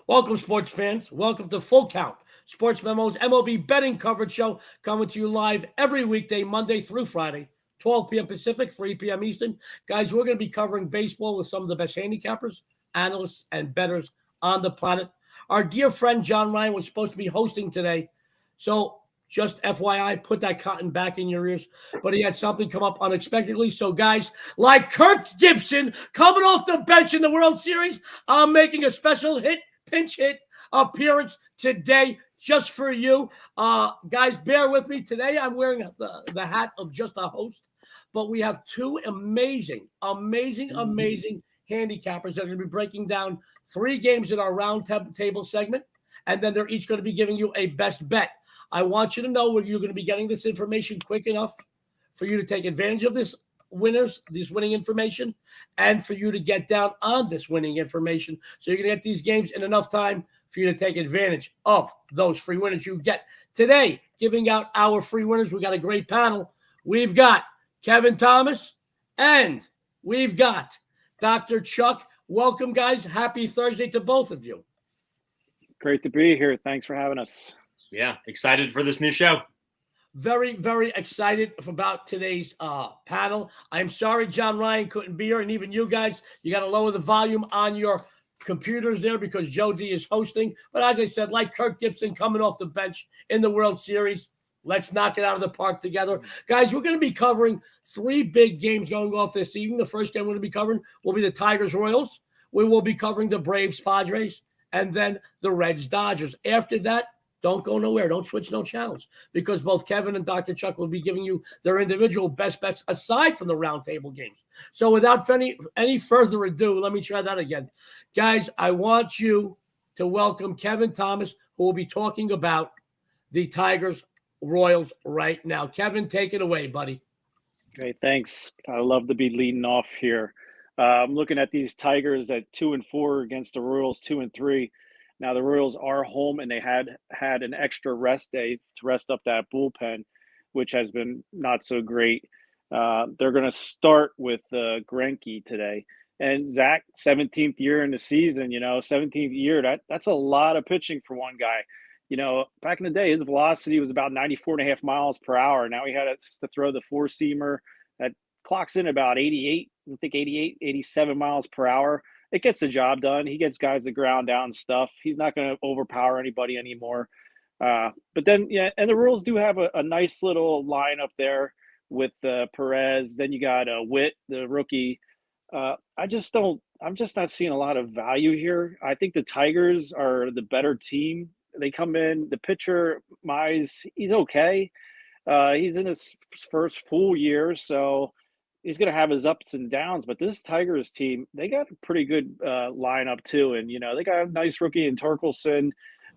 Welcome, sports fans. Welcome to Full Count, Sports Memo's MLB betting coverage show, coming to you live every weekday, Monday through Friday, 12 p.m. Pacific, 3 p.m. Eastern. Guys, we're going to be covering baseball with some of the best handicappers, analysts, and bettors on the planet. Our dear friend John Ryan was supposed to be hosting today, so just FYI, put that cotton back in your ears. But he had something come up unexpectedly. So, guys, like Kirk Gibson coming off the bench in the World Series, I'm making a special pinch hit appearance today just for you. Guys, bear with me. Today I'm wearing the hat of just a host, but we have two amazing handicappers that are going to be breaking down 3 games in our round table segment, and then they're each going to be giving you a best bet. I want you to know where you're going to be getting this information quick enough for you to take advantage of this winning information, and for you to get down on this winning information. So you're going to get these games in enough time for you to take advantage of those free winners you get. Today, giving out our free winners, we got a great panel. We've got Kevin Thomas and we've got Dr. Chuck. Welcome, guys. Happy Thursday to both of you. Great to be here. Thanks for having us. Yeah, excited for this new show. Very, very excited about today's panel. I'm sorry John Ryan couldn't be here, and even you guys, you got to lower the volume on your computers there because Joe D is hosting. But as I said, like Kirk Gibson coming off the bench in the World Series, let's knock it out of the park together. Guys, we're going to be covering 3 big games going off this evening. The first game we're going to be covering will be the Tigers-Royals. We will be covering the Braves-Padres, and then the Reds-Dodgers. After that, don't go nowhere. Don't switch no channels, because both Kevin and Dr. Chuck will be giving you their individual best bets aside from the roundtable games. So without any further ado, let me try that again. Guys, I want you to welcome Kevin Thomas, who will be talking about the Tigers-Royals right now. Kevin, take it away, buddy. Great, thanks. I love to be leading off here. I'm looking at these Tigers at 2-4 against the Royals 2-3. Now, the Royals are home, and they had an extra rest day to rest up that bullpen, which has been not so great. They're going to start with Greinke today. And Zach, 17th year in the season, 17th year, that's a lot of pitching for one guy. Back in the day, his velocity was about 94.5 miles per hour. Now he had to throw the 4-seamer that clocks in about 88, 87 miles per hour. It gets the job done. He gets guys to ground down stuff. He's not going to overpower anybody anymore. But then, and the Royals do have a nice little lineup there with Perez. Then you got Witt, the rookie. I'm just not seeing a lot of value here. I think the Tigers are the better team. They come in, the pitcher, Mize, he's okay. He's in his first full year, so he's going to have his ups and downs, but this Tigers team, they got a pretty good lineup too. And, they got a nice rookie in Torkelson,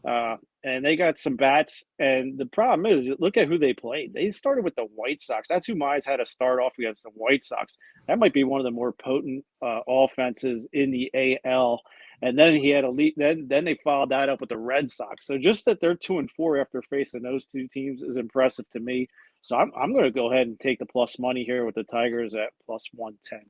and they got some bats. And the problem is, look at who they played. They started with the White Sox. That's who Mize had to start off against, the White Sox. That might be one of the more potent offenses in the AL. And then he had then they followed that up with the Red Sox. So just that they're 2-4 after facing those two teams is impressive to me. So I'm going to go ahead and take the plus money here with the Tigers at plus 110.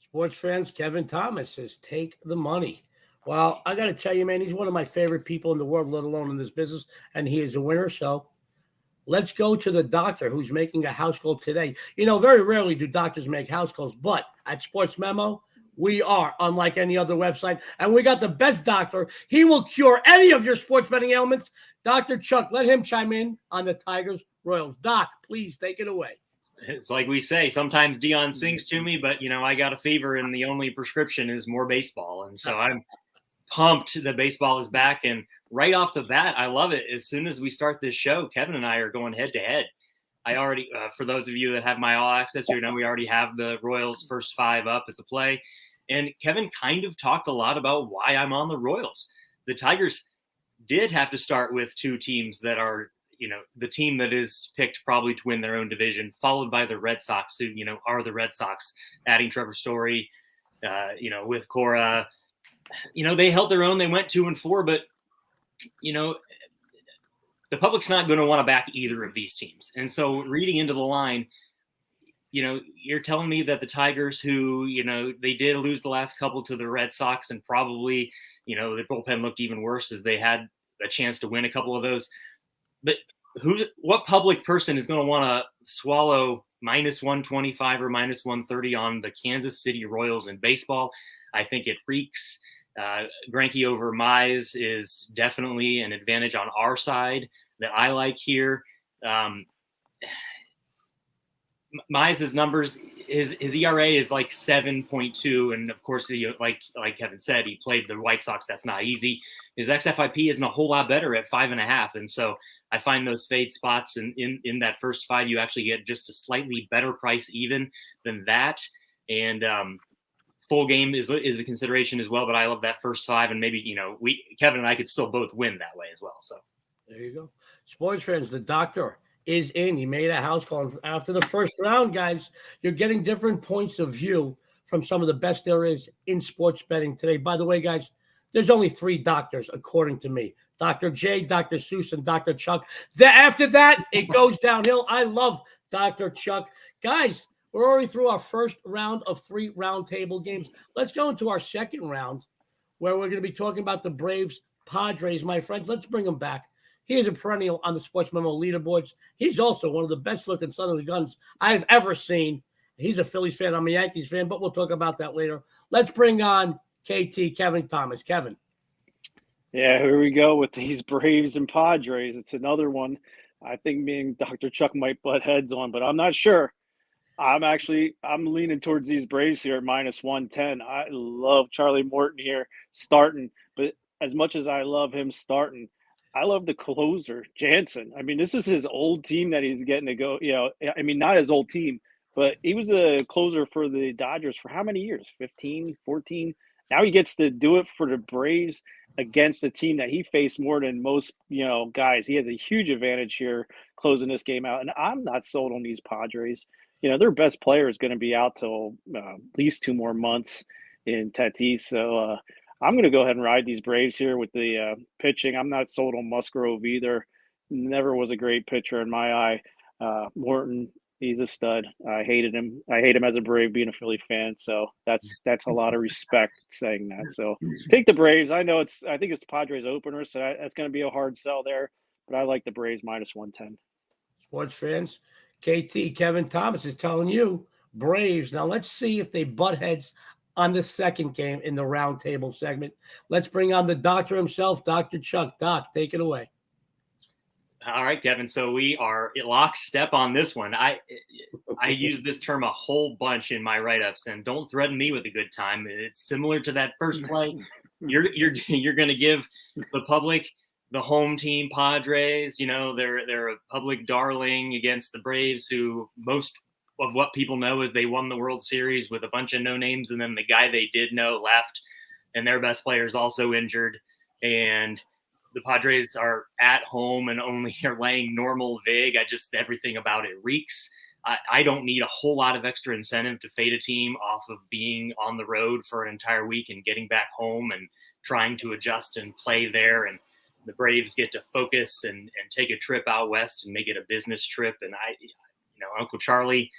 Sports fans, Kevin Thomas says take the money. Well, I got to tell you, man, he's one of my favorite people in the world, let alone in this business, and he is a winner. So let's go to the doctor who's making a house call today. Very rarely do doctors make house calls, but at Sports Memo, we are unlike any other website, and we got the best doctor. He will cure any of your sports betting ailments. Dr. Chuck, let him chime in on the Tigers-Royals. Doc, please take it away. It's like we say, sometimes Dion sings to me, but, I got a fever, and the only prescription is more baseball. And so I'm pumped that baseball is back. And right off the bat, I love it. As soon as we start this show, Kevin and I are going head-to-head. I already, for those of you that have my All Access, we already have the Royals' first 5 up as a play. And Kevin kind of talked a lot about why I'm on the Royals. The Tigers did have to start with 2 teams that are, the team that is picked probably to win their own division, followed by the Red Sox, who, are the Red Sox, adding Trevor Story, with Cora. They held their own. They went 2-4, but, the public's not going to want to back either of these teams. And so reading into the line, you're telling me that the Tigers, who, they did lose the last couple to the Red Sox, and probably, the bullpen looked even worse as they had a chance to win a couple of those. But what public person is going to want to swallow minus 125 or minus 130 on the Kansas City Royals in baseball? I think it reeks. Greinke over Mize is definitely an advantage on our side that I like here. Mize's numbers, his ERA is like 7.2, and of course, like Kevin said, he played the White Sox. That's not easy. His xFIP isn't a whole lot better at 5.5, and so I find those fade spots in that first 5, you actually get just a slightly better price even than that, and full game is a consideration as well. But I love that first 5, and maybe Kevin and I could still both win that way as well. So there you go, sports fans. The doctor is in. He made a house call after the first round, guys. You're getting different points of view from some of the best there is in sports betting today. By the way, guys, there's only 3 doctors, according to me. Dr. J, Dr. Seuss, and Dr. Chuck. After that, it goes downhill. I love Dr. Chuck. Guys, we're already through our first round of 3 round table games. Let's go into our second round, where we're going to be talking about the Braves, Padres, my friends. Let's bring them back. He is a perennial on the SportsMemo leaderboards. He's also one of the best-looking son of the guns I've ever seen. He's a Phillies fan. I'm a Yankees fan, but we'll talk about that later. Let's bring on KT, Kevin Thomas. Kevin. Yeah, here we go with these Braves and Padres. It's another one I think me and Dr. Chuck might butt heads on, but I'm not sure. I'm leaning towards these Braves here at minus 110. I love Charlie Morton here starting, but as much as I love him starting, I love the closer, Jansen. I mean, this is his old team that he's getting to go, not his old team, but he was a closer for the Dodgers for how many years? 15, 14? Now he gets to do it for the Braves against a team that he faced more than most, guys. He has a huge advantage here closing this game out. And I'm not sold on these Padres. Their best player is going to be out till at least 2 more months in Tatis. So, I'm going to go ahead and ride these Braves here with the pitching. I'm not sold on Musgrove either. Never was a great pitcher in my eye. Morton, he's a stud. I hated him. I hate him as a Brave, being a Philly fan. So that's a lot of respect saying that. So take the Braves. I think it's the Padres opener, so that's going to be a hard sell there. But I like the Braves minus 110. Sports fans, KT, Kevin Thomas is telling you Braves. Now let's see if they butt heads on the second game in the roundtable segment. Let's bring on the doctor himself, Dr. Chuck. Doc, take it away. All right, Kevin. So we are lockstep on this one. I use this term a whole bunch in my write-ups, and don't threaten me with a good time. It's similar to that first play. You're going to give the public the home team Padres. They're a public darling against the Braves, who most of what people know is they won the World Series with a bunch of no names, and then the guy they did know left, and their best player is also injured. And the Padres are at home and only are laying normal vig. Everything about it reeks. I don't need a whole lot of extra incentive to fade a team off of being on the road for an entire week and getting back home and trying to adjust and play there. And the Braves get to focus and take a trip out west and make it a business trip. And Uncle Charlie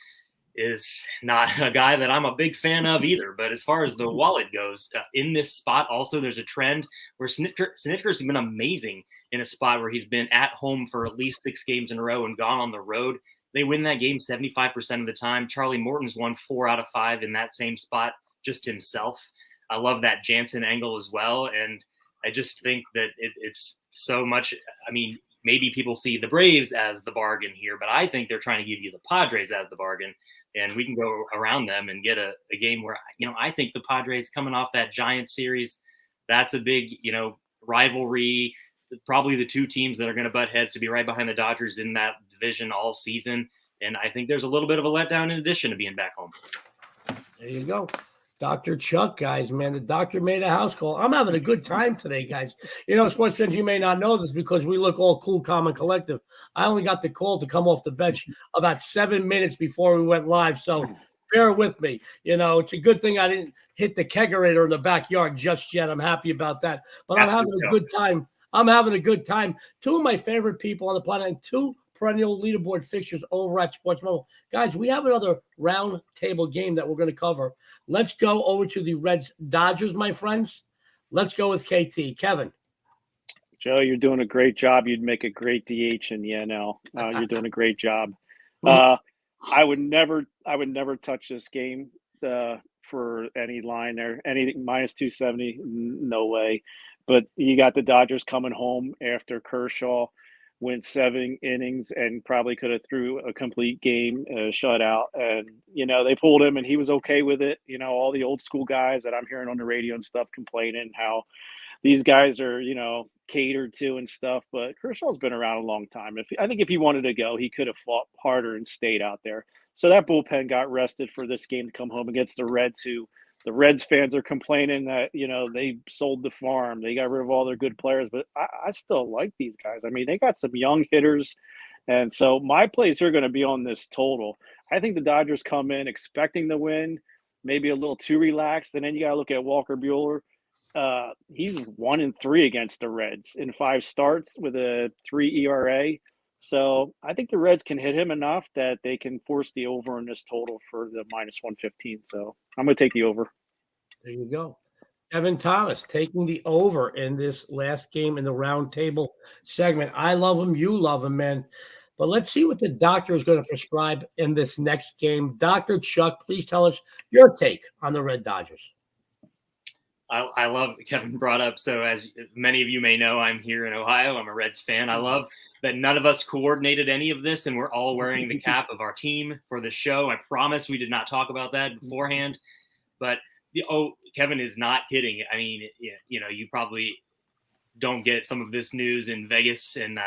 is not a guy that I'm a big fan of either. But as far as the wallet goes, in this spot, also there's a trend where Snitker's been amazing in a spot where he's been at home for at least 6 games in a row and gone on the road. They win that game 75% of the time. Charlie Morton's won 4 out of 5 in that same spot, just himself. I love that Jansen angle as well. And I just think that it's so much. I mean, maybe people see the Braves as the bargain here, but I think they're trying to give you the Padres as the bargain, and we can go around them and get a game where, I think the Padres coming off that Giants series, that's a big, rivalry, probably the 2 teams that are going to butt heads to be right behind the Dodgers in that division all season. And I think there's a little bit of a letdown in addition to being back home. There you go. Dr. Chuck, guys, man, the doctor made a house call. I'm having a good time today, guys. Sports fans, you may not know this because we look all cool, calm, and collective. I only got the call to come off the bench about 7 minutes before we went live, so bear with me. It's a good thing I didn't hit the kegerator in the backyard just yet. I'm happy about that. But I'm having a good time. 2 of my favorite people on the planet and 2 perennial leaderboard fixtures over at SportsMemo. Guys, we have another round table game that we're going to cover. Let's go over to the Reds Dodgers, my friends. Let's go with KT. Kevin. Joe, you're doing a great job. You'd make a great DH in the NL. You're doing a great job. I would never touch this game for any line or anything minus 270. No way. But you got the Dodgers coming home after Kershaw went 7 innings and probably could have threw a complete game, shutout. And, they pulled him and he was okay with it. All the old school guys that I'm hearing on the radio and stuff complaining how these guys are, catered to and stuff. But Kershaw's been around a long time. I think if he wanted to go, he could have fought harder and stayed out there. So that bullpen got rested for this game to come home against the Reds, who the Reds fans are complaining that, they sold the farm. They got rid of all their good players. But I still like these guys. I mean, they got some young hitters. And so my plays are going to be on this total. I think the Dodgers come in expecting to win, maybe a little too relaxed. And then you got to look at Walker Buehler. He's 1-3 against the Reds in 5 starts with a 3 ERA. So I think the Reds can hit him enough that they can force the over in this total for the minus 115. So I'm going to take the over. There you go. Evan Thomas taking the over in this last game in the round table segment. I love him. You love him, man. But let's see what the doctor is going to prescribe in this next game. Dr. Chuck, please tell us your take on the Red Dodgers. I love Kevin brought up. So as many of you may know, I'm here in Ohio. I'm a Reds fan. I love that none of us coordinated any of this and we're all wearing the cap of our team for the show. I promise we did not talk about that beforehand, but Kevin is not kidding. I mean, you probably don't get some of this news in Vegas and,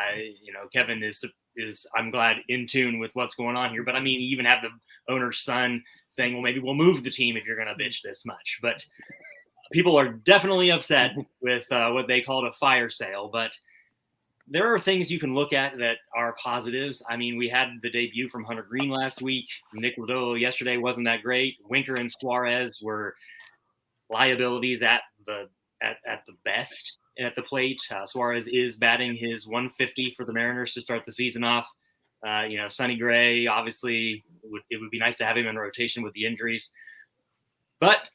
Kevin is I'm glad in tune with what's going on here. But I mean, you even have the owner's son saying, well, maybe we'll move the team if you're going to bitch this much, but people are definitely upset with what they called a fire sale, but there are things you can look at that are positives. I mean, we had the debut from Hunter Green last week. Nick Lodolo yesterday wasn't that great. Winker and Suarez were liabilities at the best at the plate. Suarez is batting his 150 for the Mariners to start the season off. Sonny Gray, obviously, it would be nice to have him in rotation with the injuries, but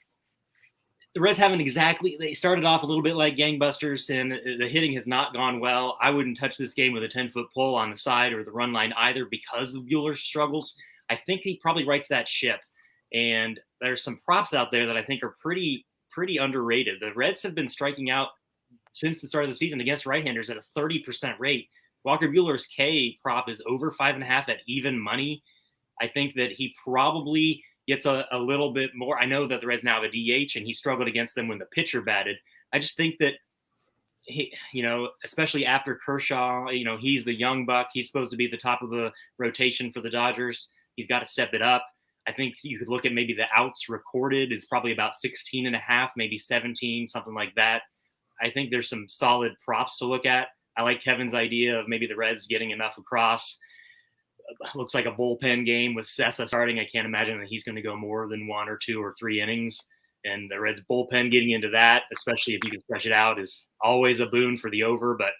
the Reds they started off a little bit like gangbusters, and the hitting has not gone well. I wouldn't touch this game with a 10-foot pole on the side or the run line either because of Buehler's struggles. I think he probably rights that ship. And there's some props out there that I think are pretty underrated. The Reds have been striking out since the start of the season against right-handers at a 30% rate. Walker Buehler's K prop is over 5.5 at even money. I think that he probably gets a little bit more. I know that the Reds now have a DH, and he struggled against them when the pitcher batted. I just think that, especially after Kershaw, he's the young buck. He's supposed to be the top of the rotation for the Dodgers. He's got to step it up. I think you could look at maybe the outs recorded is probably about 16.5, maybe 17, something like that. I think there's some solid props to look at. I like Kevin's idea of maybe the Reds getting enough across. Looks like a bullpen game with Sessa starting. I can't imagine that he's going to go more than 1 or 2 or 3 innings. And the Reds bullpen getting into that, especially if you can stretch it out, is always a boon for the over. But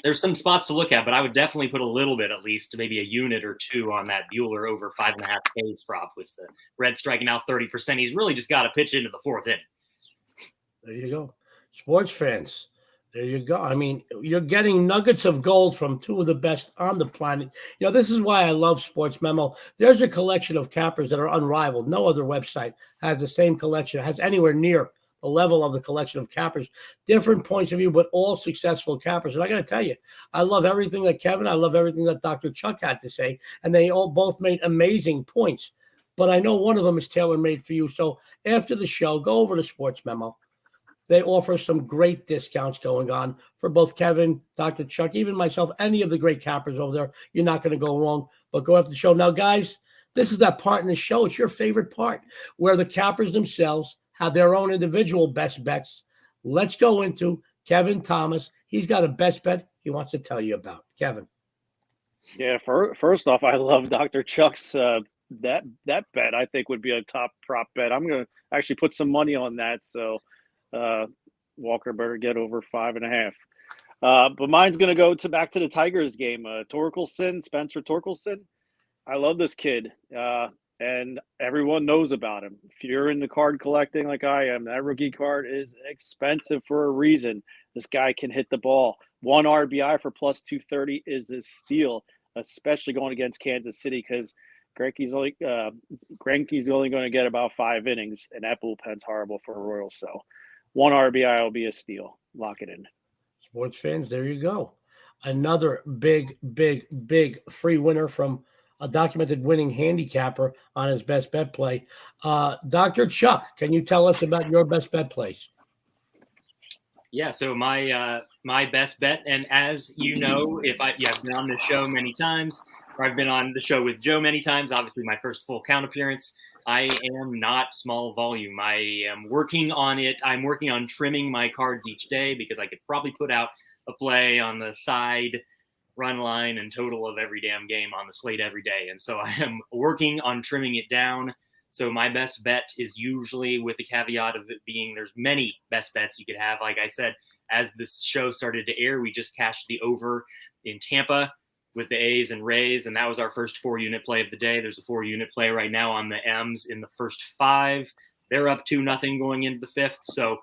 there's some spots to look at. But I would definitely put a little bit, at least maybe a unit or 2 on that Buehler over 5.5 Ks prop with the Reds striking out 30%. He's really just got to pitch into the 4th inning. There you go. Sports fans. There you go. I mean, you're getting nuggets of gold from 2 of the best on the planet. This is why I love Sports Memo. There's a collection of cappers that are unrivaled. No other website has the same collection, has anywhere near the level of the collection of cappers. Different points of view, but all successful cappers. And I got to tell you, I love everything that Kevin, I love everything that Dr. Chuck had to say. And they all both made amazing points. But I know one of them is tailor-made for you. So after the show, go over to Sports Memo. They offer some great discounts going on for both Kevin, Dr. Chuck, even myself, any of the great cappers over there. You're not going to go wrong, but go after the show. Now, guys, this is that part in the show. It's your favorite part where the cappers themselves have their own individual best bets. Let's go into Kevin Thomas. He's got a best bet he wants to tell you about. Kevin. Yeah, first off, I love Dr. Chuck's that bet. I think would be a top prop bet. I'm going to actually put some money on that. So Walker better get over 5.5. But mine's going to go back to the Tigers game. Spencer Torkelson. I love this kid, and everyone knows about him. If you're into card collecting like I am, that rookie card is expensive for a reason. This guy can hit the ball. 1 RBI for plus 230 is a steal, especially going against Kansas City because Greinke's only going to get about 5 innings, and that bullpen's horrible for the Royals. So 1 RBI will be a steal. Lock it in. Sports fans, there you go. Another big free winner from a documented winning handicapper on his best bet play. Dr. Chuck, can you tell us about your best bet plays? Yeah, so my best bet, and as you know, I've been on this show many times, or I've been on the show with Joe many times, obviously my first full count appearance, I am not small volume. I am working on it. I'm working on trimming my cards each day because I could probably put out a play on the side, run line, and total of every damn game on the slate every day. And so I am working on trimming it down. So my best bet is usually with the caveat of it being there's many best bets you could have. Like I said, as this show started to air, we just cashed the over in Tampa with the A's and Rays, and that was our first 4-unit play of the day. There's a 4-unit play right now on the M's in the first 5. They're up 2-0 going into the 5th. So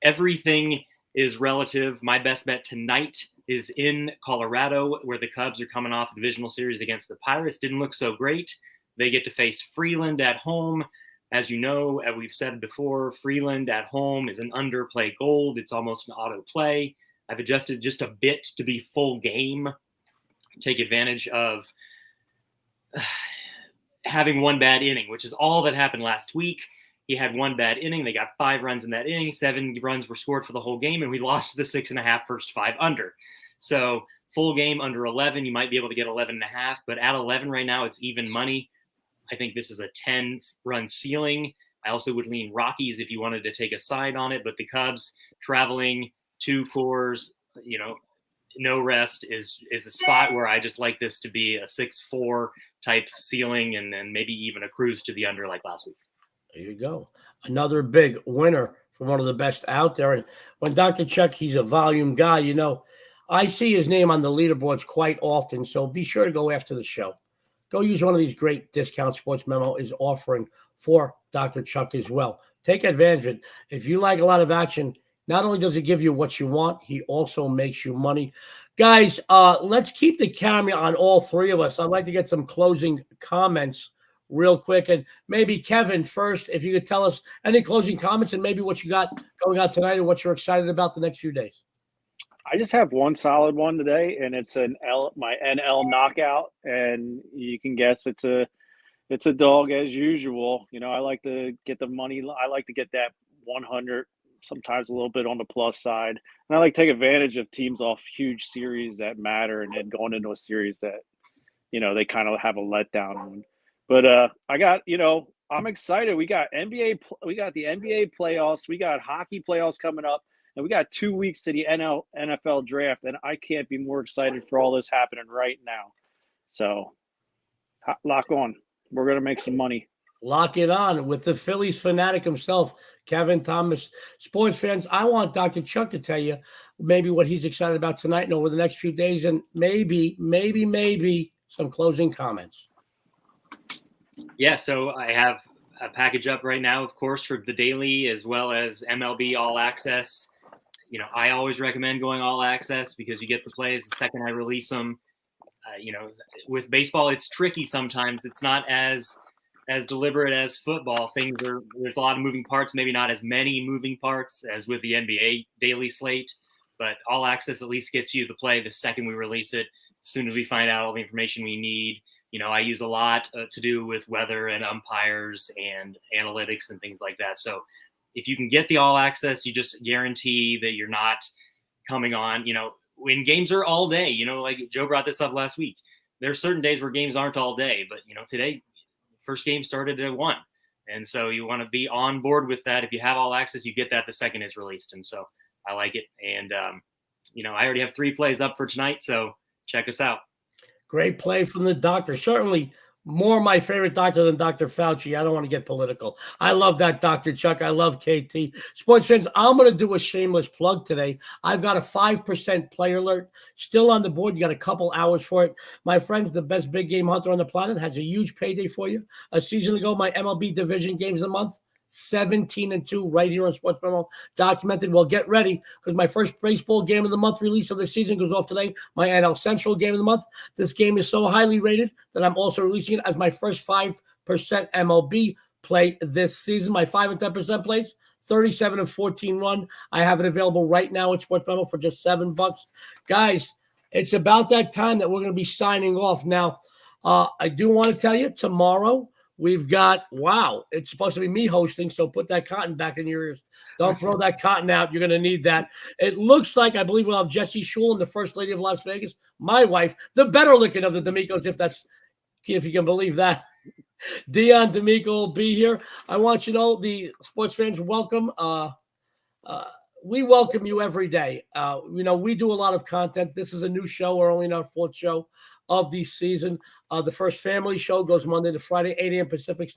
everything is relative. My best bet tonight is in Colorado, where the Cubs are coming off a divisional series against the Pirates. Didn't look so great. They get to face Freeland at home. As you know, as we've said before, Freeland at home is an underplay gold. It's almost an auto play. I've adjusted just a bit to be full game. Take advantage of having one bad inning, which is all that happened last week. He had one bad inning. They got 5 runs in that inning. 7 runs were scored for the whole game, and we lost the 6.5 first 5 under. So full game under 11, you might be able to get 11.5, but at 11 right now, it's even money. I think this is a 10-run ceiling. I also would lean Rockies if you wanted to take a side on it, but the Cubs traveling 2 cores, no rest is a spot where I just like this to be a 6-4 type ceiling and then maybe even a cruise to the under like last week. There you go. Another big winner from one of the best out there. And when Dr. Chuck, he's a volume guy, I see his name on the leaderboards quite often. So be sure to go after the show. Go use one of these great discounts Sports Memo is offering for Dr. Chuck as well. Take advantage of it. If you like a lot of action, not only does he give you what you want, he also makes you money. Guys, let's keep the camera on all 3 of us. I'd like to get some closing comments real quick. And maybe Kevin first, if you could tell us any closing comments and maybe what you got going on tonight and what you're excited about the next few days. I just have one solid one today, and it's my NL knockout, and you can guess it's a dog as usual. I like to get the money. I like to get that 100, sometimes a little bit on the plus side, and I like to take advantage of teams off huge series that matter, and then going into a series that they kind of have a letdown. But I'm excited. We got the NBA playoffs. We got hockey playoffs coming up. And we got 2 weeks to the NFL draft, and I can't be more excited for all this happening right now. So, lock on. We're going to make some money. Lock it on with the Phillies fanatic himself, Kevin Thomas. Sports fans, I want Dr. Chuck to tell you maybe what he's excited about tonight and over the next few days, and maybe some closing comments. Yeah, so I have a package up right now, of course, for the daily as well as MLB All Access. I always recommend going all access because you get the plays the second I release them. With baseball, it's tricky sometimes. It's not as deliberate as football. There's a lot of moving parts, maybe not as many moving parts as with the NBA daily slate, but all access at least gets you the play the second we release it. As soon as we find out all the information we need, I use a lot to do with weather and umpires and analytics and things like that. So if you can get the all access, you just guarantee that you're not coming on, when games are all day, like Joe brought this up last week, there's certain days where games aren't all day, but today, first game started at 1. And so you want to be on board with that. If you have all access, you get that the second it's released. And so I like it. And, I already have 3 plays up for tonight. So check us out. Great play from the doctor. Certainly more my favorite doctor than Dr. Fauci. I don't want to get political. I love that Dr. Chuck. I love KT. Sports fans, I'm going to do a shameless plug today. I've got a 5% player alert still on the board. You got a couple hours for it. My friends, the best big game hunter on the planet, has a huge payday for you. A season ago, my MLB division games of the month, 17-2 right here on Sports Memo documented. Well, get ready because my first baseball game of the month release of the season goes off today. My NL Central game of the month. This game is so highly rated that I'm also releasing it as my first 5% MLB play this season. My 5 and 10% plays, 37 and 14 run. I have it available right now at Sports Memo for just $7. Guys, it's about that time that we're going to be signing off. Now, I do want to tell you tomorrow, we've got, it's supposed to be me hosting, so put that cotton back in your ears. Don't throw that cotton out. You're going to need that. It looks like, I believe we'll have Jessie Schulin, the first lady of Las Vegas, my wife, the better looking of the D'Amicos, if you can believe that. Dion D'Amico will be here. I want you to know, the sports fans, welcome. We welcome you every day. We do a lot of content. This is a new show. We're only in our 4th show of the season. The first family show goes Monday to Friday, 8 a.m. Pacific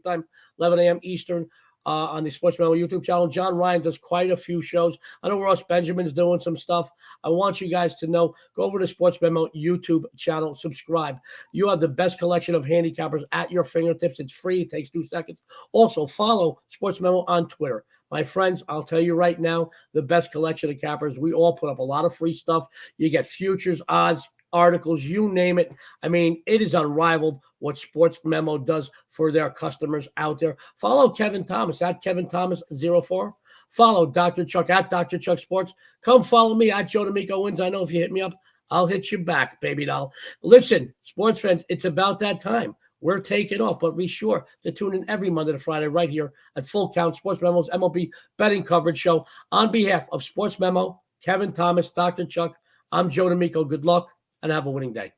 time, 11 a.m. Eastern on the Sports Memo YouTube channel. John Ryan does quite a few shows. I know Ross Benjamin's doing some stuff. I want you guys to know, go over to Sports Memo YouTube channel, subscribe. You have the best collection of handicappers at your fingertips. It's free. It takes 2 seconds. Also, follow Sports Memo on Twitter. My friends, I'll tell you right now, the best collection of cappers. We all put up a lot of free stuff. You get futures, odds, articles, you name it. I mean, it is unrivaled what Sports Memo does for their customers out there. Follow Kevin Thomas at Kevin Thomas 04. Follow Dr. Chuck at Dr. Chuck Sports. Come follow me at Joe D'Amico Wins. I know if you hit me up, I'll hit you back, baby doll. Listen, sports fans, it's about that time. We're taking off, but be sure to tune in every Monday to Friday right here at Full Count Sports Memo's MLB betting coverage show. On behalf of Sports Memo, Kevin Thomas, Dr. Chuck, I'm Joe D'Amico. Good luck and have a winning day.